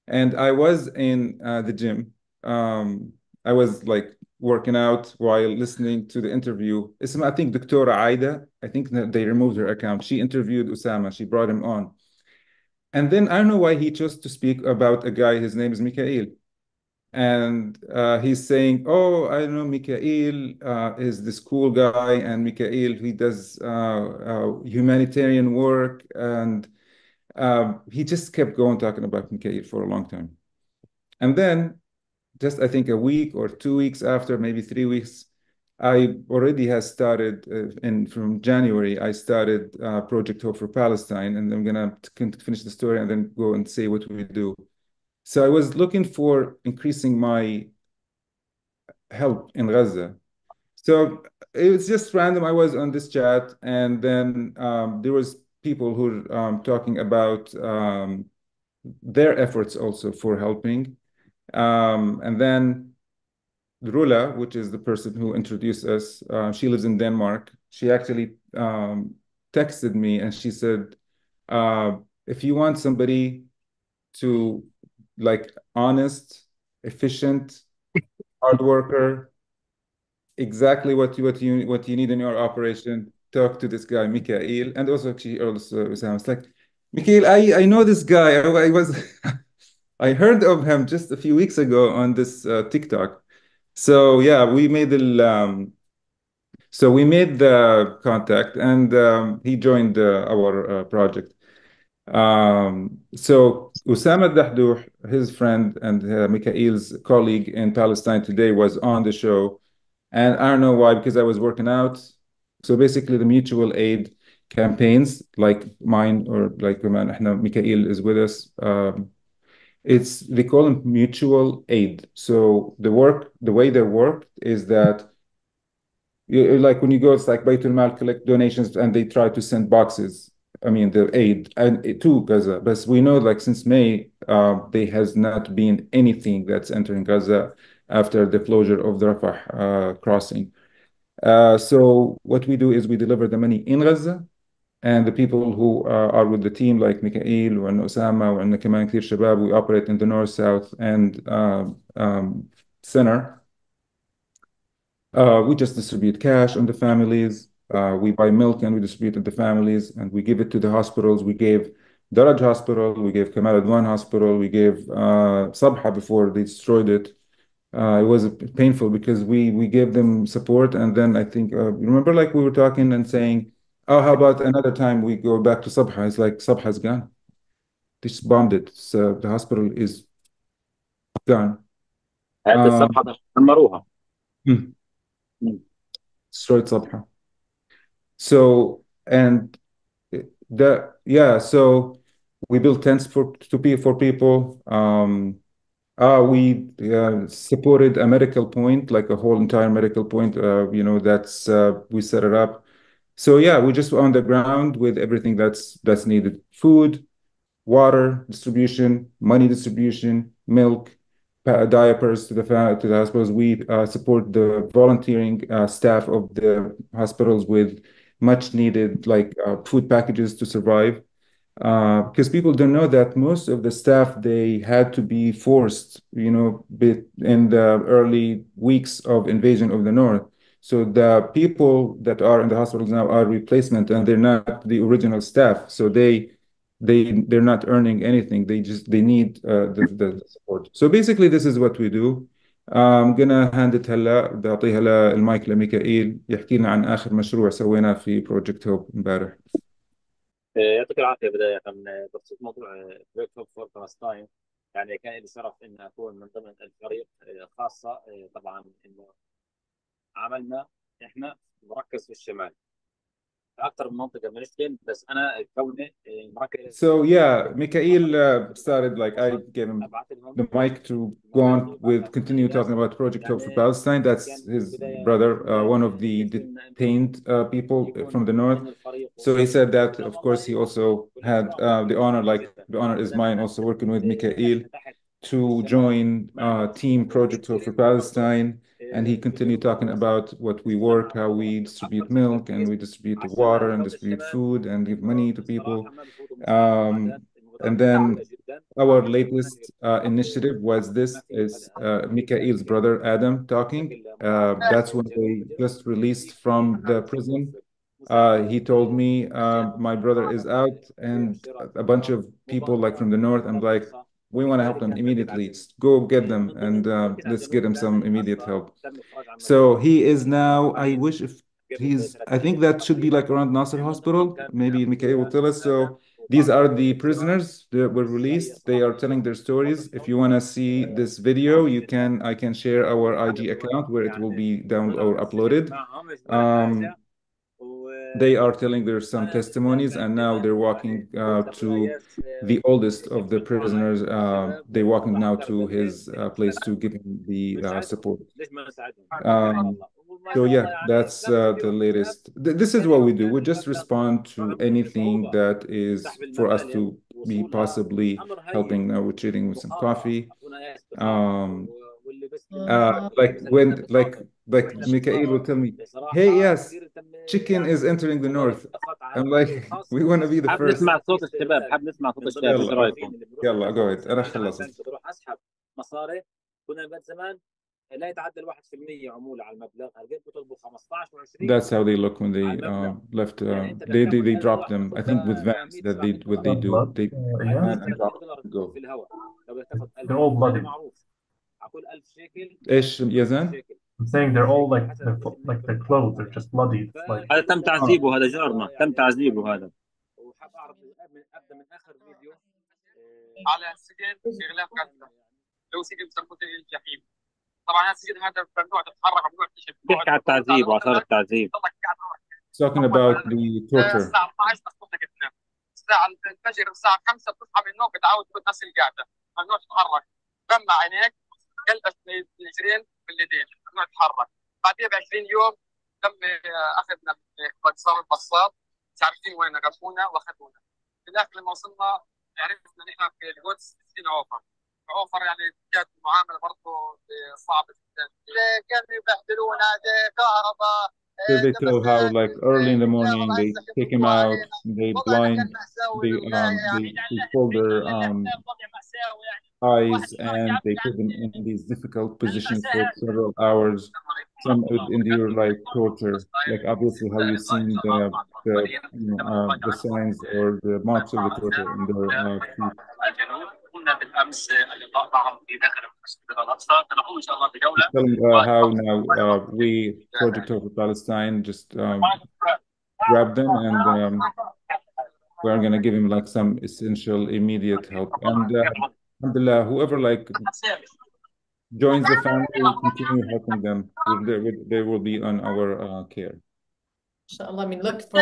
And I was in the gym. I was like working out while listening to the interview. I think Dr. Aida, I think they removed her account. She interviewed Usama. She brought him on. And then I don't know why he chose to speak about a guy. His name is Mekael. And he's saying, oh, I don't know, Mekael is this cool guy. And Mekael, he does humanitarian work. And he just kept going talking about Mekael for a long time. And then just I think a week or 2 weeks after, maybe 3 weeks, I already has started, and from January, I started Project Hope for Palestine, and I'm gonna finish the story and then go and say what we do. So I was looking for increasing my help in Gaza. So it was just random. I was on this chat, and then there was people who were talking about their efforts also for helping. And then Rula, which is the person who introduced us, she lives in Denmark. She actually texted me and she said, if you want somebody to like honest, efficient, hard worker, exactly what you need in your operation, talk to this guy, Mekael. And also she also was like, Mekael, I know this guy. I was I heard of him just a few weeks ago on this TikTok. So yeah, we made the contact, and he joined our project. So Usama Dahdouh, his friend and Mekael's colleague in Palestine Today, was on the show, and I don't know why, because I was working out. So basically, the mutual aid campaigns like mine or like Mekael is with us. They call them mutual aid. So the way they work is that like when you go, it's like Baitul Mal collect donations and they try to send boxes. I mean, the aid and to Gaza. But we know, like since May, there has not been anything that's entering Gaza after the closure of the Rafah crossing. So what we do is we deliver the money in Gaza, and the people who are with the team like Mekael and Osama and كمان كثير شباب, we operate in the north, south, and center. We just distribute cash on the families. we buy milk and we distribute it to families, and we give it to the hospitals. We gave Daraj Hospital, we gave Kamal Adwan Hospital, we gave Sabha before they destroyed it. It was painful because we gave them support, and then I think remember, like we were talking and saying, oh, how about another time we go back to Sabha? It's like Sabha's gone. They just bombed it. So the hospital is gone. هذه الصفحة دمروها. Destroyed Sabha. So and so we built tents for people. We supported a medical point, like a whole entire medical point. That's we set it up. So yeah, we just on the ground with everything that's needed: food, water distribution, money distribution, milk, diapers to the hospitals. We support the volunteering staff of the hospitals with much needed food packages to survive. Because people don't know that most of the staff, they had to be forced, in the early weeks of invasion of the North. So the people that are in the hospitals now are replacement, and they're not the original staff. So they're not earning anything. They need the support. So basically, this is what we do. I'm gonna hand it بعطيها المايك لميكائيل يحكي لنا عن آخر مشروع سويناه في بروجكت هوب امبارح. يعطيك العافيه. بدايه بخصوص موضوع بروجكت هوب فور فلسطين، يعني كان لي شرف ان اكون من ضمن الفريق، خاصه طبعا انه عملنا احنا مركز في الشمال اكثر من منطقه بنشتغل، بس انا كوني مركز. So yeah, Mekael started, like I gave him the mic to go on with continue talking about Project Hope for Palestine. That's his brother, one of the detained people from the north. So he said that, of course, he also had the honor, like the honor is mine, also working with Mekael to join Team Project Hope for Palestine. And he continued talking about what we work, how we distribute milk and we distribute the water and distribute food and give money to people. And then our latest initiative was Mekael's brother Adam talking. That's when they just released from the prison. He told me my brother is out, and a bunch of people like from the north. I'm like, we want to help them immediately. Go get them and let's get him some immediate help. So he is now, I think that should be like around Nasser Hospital. Maybe Mekael will tell us. So these are the prisoners that were released. They are telling their stories. If you want to see this video, I can share our IG account where it will be down or uploaded. They are telling there's some testimonies, and now they're walking to the oldest of the prisoners. They're walking now to his place to give him the support. So yeah, that's the latest. This is what we do. We just respond to anything that is for us to be possibly helping. Now we're treating with some coffee. Like Mekael will tell me, hey, yes, chicken is entering the north. I'm like, we want to be the first. نسمع صوت الشباب، حاب نسمع صوت الشباب. ايش رايكم؟ يلا جو اهيد، انا خلصت. تروح اسحب مصاري، كنا من زمان لا يتعدى ال 1% عموله على المبلغ، هلقيت بيطلبوا 15 و20. That's how they look when they left. They dropped them. I think with vans that they do. They go في الهواء. لو تاخذ they're all bloody. اقول 1000 شيكل. ايش يزن؟ I'm saying they're all like their clothes are just bloody. It's like هذا تم تعذيبه، هذا جارنا تم تعذيبه هذا. وحاب اعرف ابدا من اخر فيديو على السجن في غلاف غزه، لو سجن بسموه الجحيم. طبعا هذا السجن هذا ممنوع تتحرك، ممنوع تمشي. بيحكي على التعذيب واثار التعذيب. Talking about the torture. الساعه 12 مسموح لك تنام، الساعه الفجر الساعه 5 بتصحى من النوم بتعود تغسل القعده، ممنوع تتحرك، غمى عينيك، قلبك الجرين باليدين، ممنوع تتحرك. بعدها ب 20 يوم تم اخذنا بصار البصات، مش عارفين وين غمونا واخذونا. في الاخر لما وصلنا عرفنا نحن في القدس في عوفر، يعني كانت المعامله برضه صعبه جدا. كانوا يبهدلونا كهرباء. So they tell how, like, early in the morning they take him out, they pull their eyes, and they put them in these difficult positions for several hours. Some would endure like torture, like obviously how you've seen the signs or the marks of the torture in their feet. قمنا بالامس اللقاء معهم في داخل المستشفى الاقصى، سنقوم ان شاء الله بجوله. Telling how now we, Project for Palestine, just grab them and we're going to give him like some essential immediate help. And alhamdulillah, whoever like joins the family will continue helping them. They will be on our care. Inshallah, I mean, look for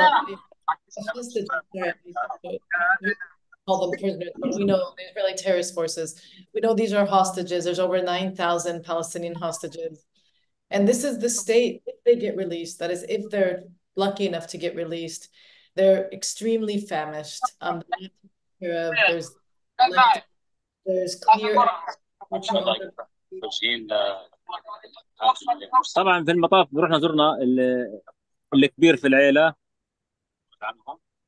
hostages. We call them prisoners, but we know the Israeli terrorist forces. We know these are hostages. There's over 9,000 Palestinian hostages. And this is the state, if they get released, that is, if they're lucky enough to get released, they're extremely famished. There's clear. طبعا في المطاف رحنا زرنا الكبير في العيله،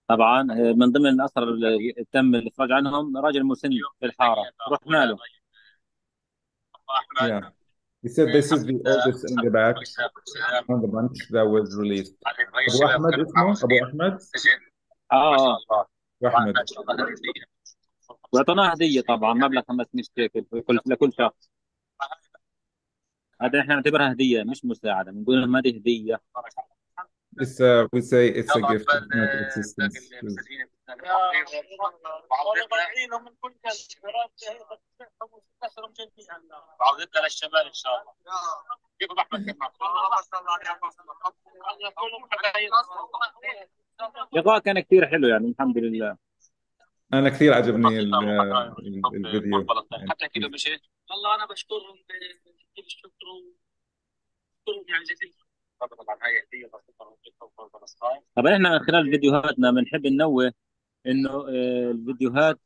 طبعا من ضمن الاسرى اللي تم الافراج عنهم راجل مسن في الحاره، رحنا له. Yeah, he said this is the oldest in the back on the bunch that was released. Abu Ahmed اسمه Abu Ahmed. أحمد. واعطيناه هديه طبعا مبلغ 500 شيكل لكل شخص. هذا احنا نعتبرها هديه مش مساعده، بنقول لهم هذه هديه. We say it's a gift, it's not assistance. عودتنا للشمال ان شاء الله. كيف احمد؟ اللقاء كان كثير حلو يعني الحمد لله. أنا كثير عجبني الفيديو. حتى كذا مشيت. والله أنا بشكرهم بكل الشكر وبشكرهم يعني جزيلا. طبعا هاي هدية طبعا احنا من خلال فيديوهاتنا بنحب ننوه انه الفيديوهات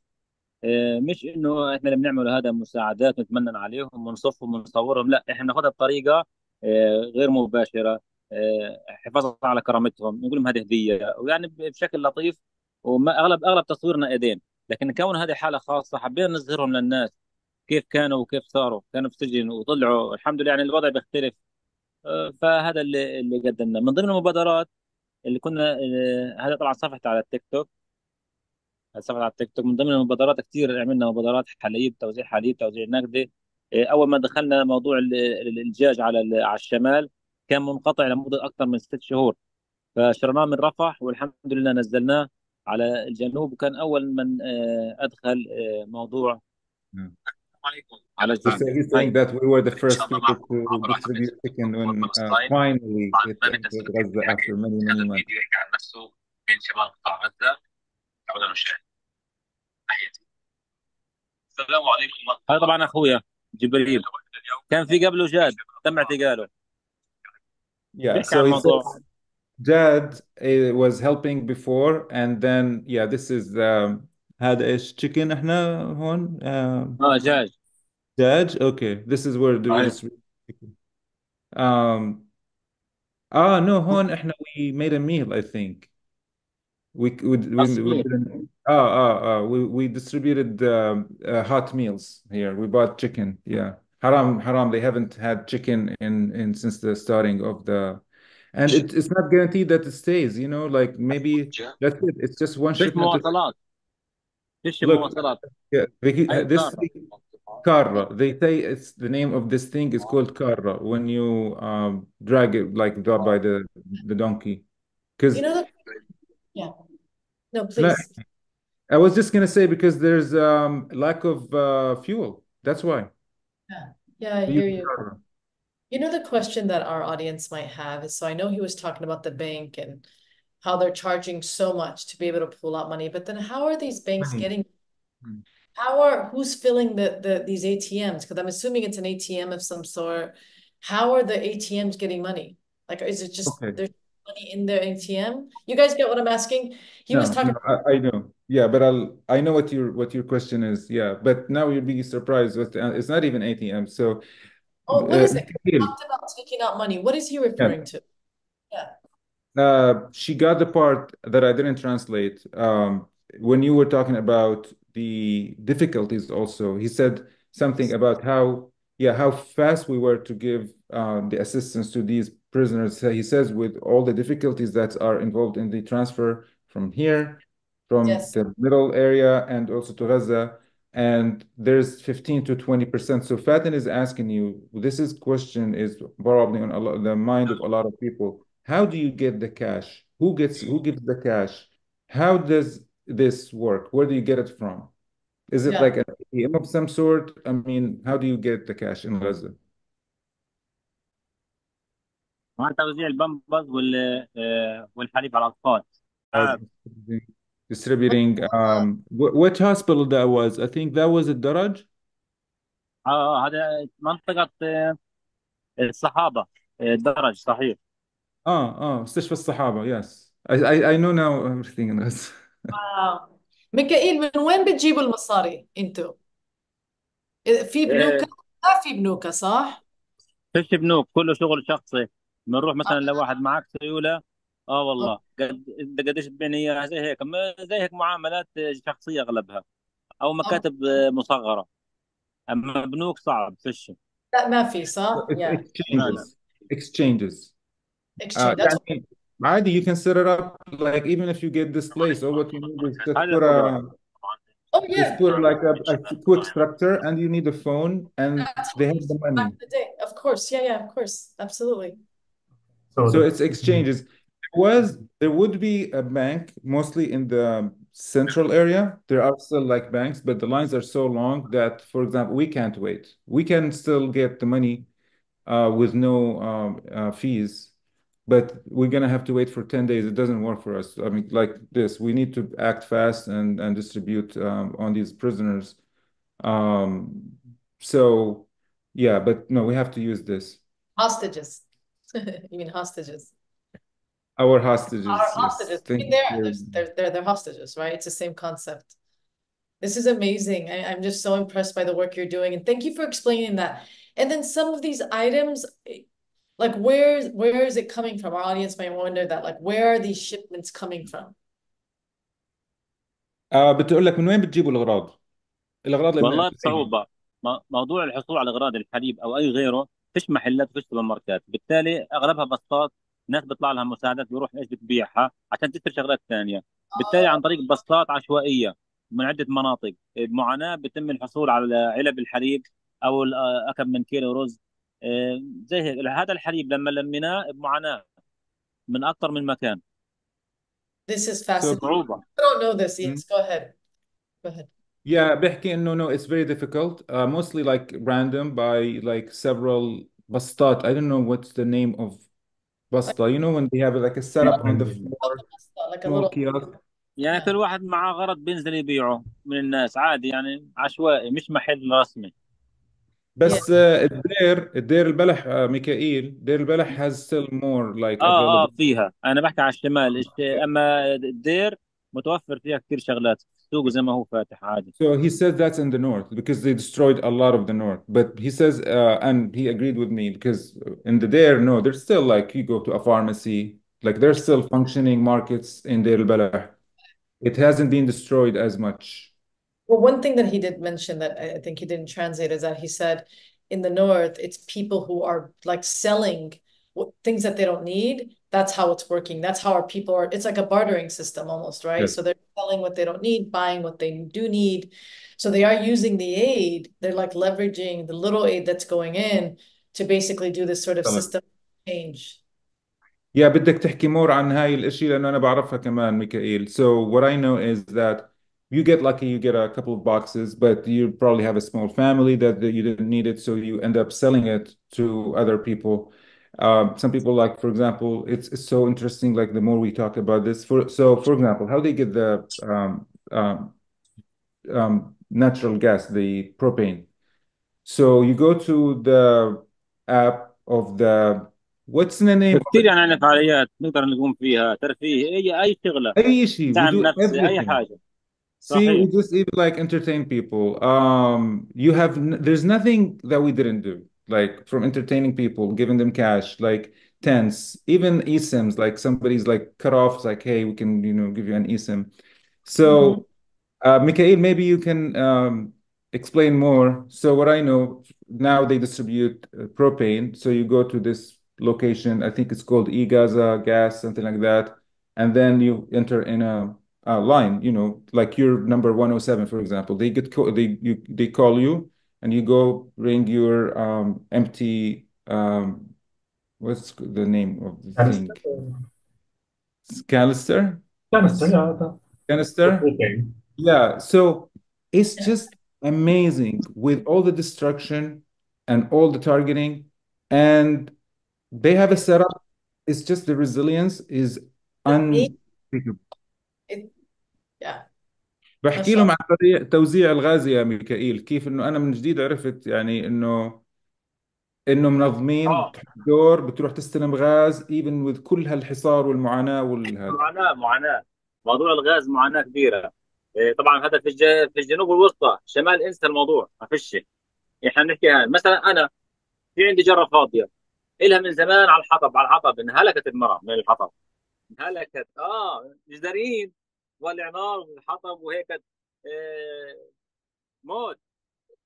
مش انه احنا اللي بنعمله هذا مساعدات نتمنن عليهم ونصفهم ونصورهم، لا احنا ناخذها بطريقه غير مباشره، حفاظا على كرامتهم، نقول لهم هذه هديه ويعني بشكل لطيف. وما اغلب تصويرنا ايدين، لكن كون هذه حاله خاصه حبينا نظهرهم للناس كيف كانوا وكيف صاروا، كانوا في سجن وطلعوا الحمد لله، يعني الوضع بيختلف. فهذا اللي قدمناه من ضمن المبادرات اللي كنا هذا طبعا صفحة على التيك توك، صفحة على التيك توك من ضمن المبادرات كثير عملنا مبادرات حليب توزيع نقدي. اول ما دخلنا موضوع الدجاج على الشمال كان منقطع لمدة اكثر من 6 شهور، فشرناه من رفح والحمد لله نزلناه على الجنوب، وكان اول من ادخل موضوع على الجنوب. So he's saying that we were the first people to distribute chicken when finally it entered Gaza after many months. من شمال قطاع غزة. عودة المشاهد. تحياتي. السلام عليكم. هذا طبعا اخويا جبريل، كان في قبله جاد تم اعتقاله. Yeah, so he says Jad was helping before, and then yeah, this is هذا ايش chicken احنا هون دجاج. Okay, this is where do we distribute chicken. No, هون احنا we made a meal, I think. We didn't. We distributed hot meals here. We bought chicken. Yeah, haram. They haven't had chicken in since the starting of the, and it's not guaranteed that it stays. You know, like maybe that's it. It's just one shipment. Look, this karra. They say it's the name of this thing is called karra when you drag it like by the donkey, because yeah. No, please. I was just gonna say because there's lack of fuel. That's why. Yeah, I hear you. You know, the question that our audience might have is, so I know he was talking about the bank and how they're charging so much to be able to pull out money, but then how are these banks getting? Who's filling these ATMs? Because I'm assuming it's an ATM of some sort. How are the ATMs getting money? Like, is it just there's money in their ATM? You guys get what I'm asking? He was talking. I know. Yeah, but I know what your question is. Yeah, but now you'll be surprised. It's not even ATM. So. What is it? He talked about taking out money. What is he referring to? Yeah. She got the part that I didn't translate. When you were talking about the difficulties also, he said something about how fast we were to give the assistance to these prisoners. He says with all the difficulties that are involved in the transfer from here, from Yes. the middle area, and also to Gaza, and there's 15 to 20%. So Fatin is asking you, question is probably on the mind of a lot of people. How do you get the cash? Who gives the cash? How does this work? Where do you get it from? Is it like an ATM of some sort? I mean, how do you get the cash in Gaza? مع توزيع البامبرز والحليب على الاطفال. Distributing. Which hospital that was? I think that was الدرج. هذا منطقة الصحابة الدرج صحيح. مستشفى الصحابة. Yes, I know now everything in this. واو. ميكائيل، من وين بتجيبوا المصاري انتوا؟ في بنوك؟ ما في بنوك صح؟ فيش بنوك، كله شغل شخصي. بنروح مثلا لواحد معك سيولة، والله انت قديش تبيعني اياها زي هيك معاملات شخصية اغلبها، او مكاتب مصغرة. اما بنوك صعب فيش. لا ما في صح؟ Exchanges. Exchange. يعني عادي, you can set it up like even if you get displaced, all what you need is just put like a quick structure, and you need a phone, and they have the money. Of course, yeah, of course, absolutely. So it's exchanges. There would be a bank mostly in the central area. There are still like banks, but the lines are so long that, for example, we can't wait. We can still get the money with no fees, but we're gonna have to wait for 10 days. It doesn't work for us. I mean, like this, we need to act fast and distribute on these prisoners. So yeah, but no, we have to use this. Hostages. You mean hostages? Our hostages. Our hostages. Yes. They're hostages, right? It's the same concept. This is amazing. I'm just so impressed by the work you're doing, and thank you for explaining that. And then some of these items, like where is it coming from? Our audience might wonder that, like, where are these shipments coming from? بتقول لك من وين بتجيبوا الأغراض؟ الأغراض والله بصعوبة. موضوع الحصول على أغراض الحليب أو أي غيره فيش محلات وفيش سوبر ماركات، بالتالي أغلبها بسطات، ناس بيطلع لها مساعدات بيروح ايش بتبيعها عشان تشتري شغلات ثانية، بالتالي عن طريق بسطات عشوائية من عدة مناطق. بمعاناة بيتم الحصول على علب الحليب أو أكم من كيلو رز زي هيك. هذا الحليب لما لميناه بمعاناة من أكثر من مكان. This is fascinating. I don't know this. Yes, go ahead. Yeah, بحكي إنه no, it's very difficult. Mostly like random by like several bastat. I don't know what's the name of basta. You know when they have like a setup on the floor, like a little kiosk. يعني كل واحد معه غرض بينزل يبيعه من الناس عادي، يعني عشوائي مش محل رسمي. بس الدير البلح ميكائيل دير البلح has still more like available. فيها، انا بحكي على الشمال. اما الدير متوفر فيها كثير شغلات، السوق زي ما هو فاتح عادي. So he says that's in the north because they destroyed a lot of the north. But he says, and he agreed with me because in the Deir, no, there's still like you go to a pharmacy, like there's still functioning markets in Deir al-Balah. It hasn't been destroyed as much. Well, one thing that he did mention that I think he didn't translate is that he said in the north, it's people who are like selling things that they don't need. That's how it's working. That's how our people are. It's like a bartering system almost, right? Yes. So they're selling what they don't need, buying what they do need. So they are using the aid. They're like leveraging the little aid that's going in to basically do this sort of system change. Yeah, بدك تحكي more عن هاي الاشي لأنه أنا بعرفها كمان ميكائيل. So what I know is that you get lucky, you get a couple of boxes, but you probably have a small family that you didn't need it, so you end up selling it to other people. Some people like, for example, it's so interesting, like the more we talk about this, for example, how they get the natural gas, the propane. So you go to the app of the, what's the name? كثير يعني فعاليات نقدر نقوم فيها، ترفيه، اي شغله، اي شيء دعم we do نفسي، اي everything. حاجه. See, we just even like entertain people. There's nothing that we didn't do, like from entertaining people, giving them cash, like tents, even eSIMs, like somebody's like cut off, it's like, hey, we can, give you an eSIM. So, Mikael, maybe you can explain more. So what I know now, they distribute propane. So you go to this location, I think it's called Gaza gas, something like that, and then you enter in a line. You know, like your number 107, for example. They call you, and you go bring your empty what's the name of the thing? Canister? Canister, yeah. Canister? Okay. Yeah. So it's just amazing with all the destruction and all the targeting, and they have a setup. It's just the resilience is unspeakable. Yeah. بحكي لهم عن طريق توزيع الغاز يا ميكائيل، كيف انه انا من جديد عرفت يعني انه منظمين دور بتروح تستلم غاز ايفن with كل هالحصار والمعاناة والهذا. معاناه موضوع الغاز معاناه كبيره. طبعا هذا في الجنوب الوسطى، شمال انسى الموضوع ما فيش. احنا بنحكي مثلا انا في عندي جره فاضيه إلها من زمان على الحطب انهلكت المراه من الحطب، انهلكت مش دارين ولع نار من الحطب وهيك موت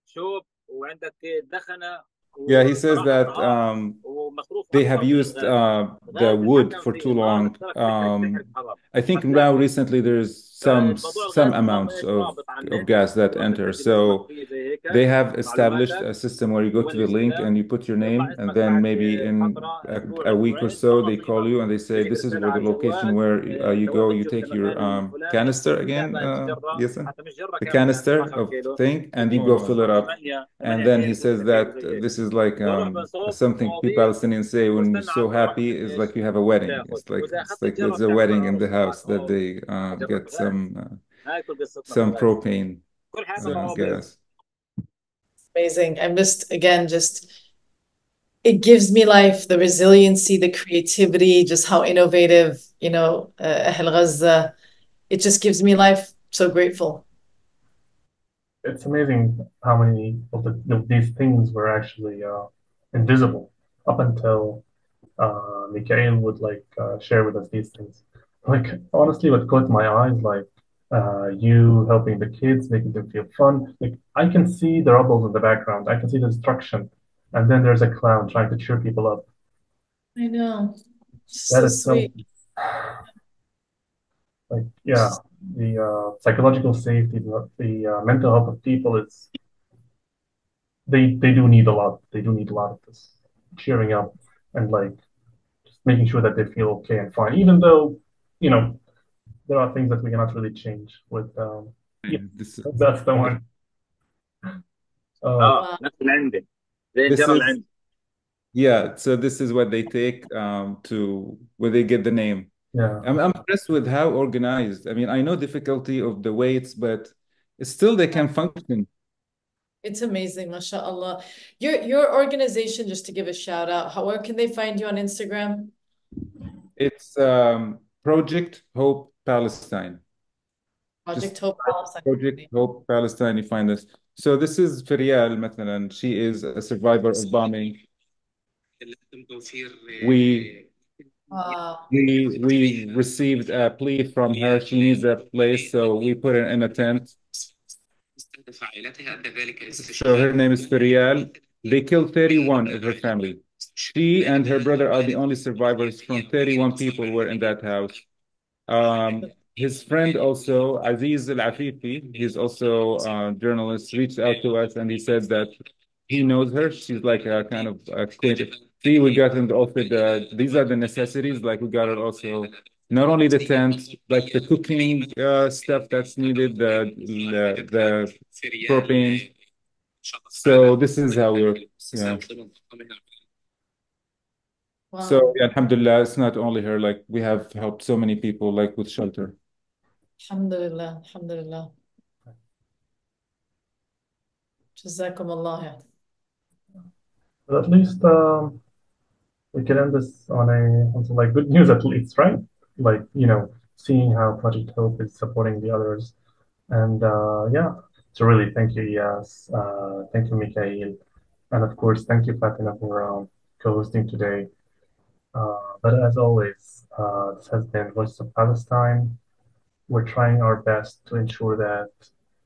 شوف، وعندك دخنه. Yeah, he says that they have used the wood for too long. I think now recently there's some amounts of gas that enter. So they have established a system where you go to the link and you put your name, and then maybe in a week or so they call you and they say this is where the location where you go. You take your canister again, Yazan, the canister of thing, and you go fill it up. And then he says that this is like something Palestinians say when you're so happy is like you have a wedding. It's like there's a wedding in the house that they get some propane gas. Amazing. I'm just it gives me life, the resiliency, the creativity, just how innovative, Ahl Gaza. It just gives me life. So grateful. It's amazing how many of these things were actually invisible up until Mekael would share with us these things. Like honestly, what caught my eyes, you helping the kids, making them feel fun. Like I can see the rubble in the background, I can see the destruction, and then there's a clown trying to cheer people up. I know. That so is sweet. The psychological safety, the mental health of people is they do need a lot. They do need a lot of this cheering up and just making sure that they feel okay and fine, even though there are things that we cannot really change with. That's the one. نفس اللي عندي زي الجره اللي عندي. Yeah, so this is what they take to where they get the name. Yeah. I'm impressed with how organized. I mean, I know difficulty of the weights, but still they can function. It's amazing, mashallah. Your organization, just to give a shout out, where can they find you on Instagram? It's Project Hope Palestine. Project Hope Palestine. Project Hope Palestine, you find this. So this is Ferial, مثلا. She is a survivor of bombing. We received a plea from her. She needs a place, so we put her in a tent. So her name is Ferial. They killed 31 of her family. She and her brother are the only survivors from 31 people who were in that house. His friend also, Aziz Al-Afifi, he's also a journalist, reached out to us and he said that he knows her. She's like a kind of acquaintance. See, we got him also these are the necessities. Like we got her also not only the tent, like the cooking stuff that's needed, the propane. So this is how we're. Yeah. Wow. So yeah, alhamdulillah, it's not only her. Like we have helped so many people, like with shelter. Alhamdulillah, alhamdulillah. Jazakum Allah. But at least we can end this on some good news at least, right? Seeing how Project Hope is supporting the others. And so really thank you, Iyas. Thank you, Mekael. And of course, thank you, Fatinah, for co-hosting today. But as always, this has been Voices of Palestine. We're trying our best to ensure that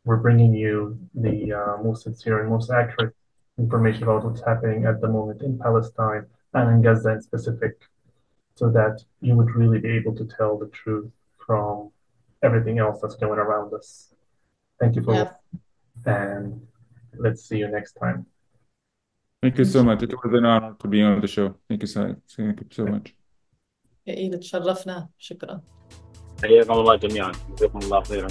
we're bringing you the most sincere and most accurate information about what's happening at the moment in Palestine and in Gaza in specific, so that you would really be able to tell the truth from everything else that's going around us. Thank you for and let's see you next time. Thank you so much. It was an honor to be on the show. Thank you so much. تشرفنا. شكرا. حياكم الله جميعا، جزاكم الله خيرا.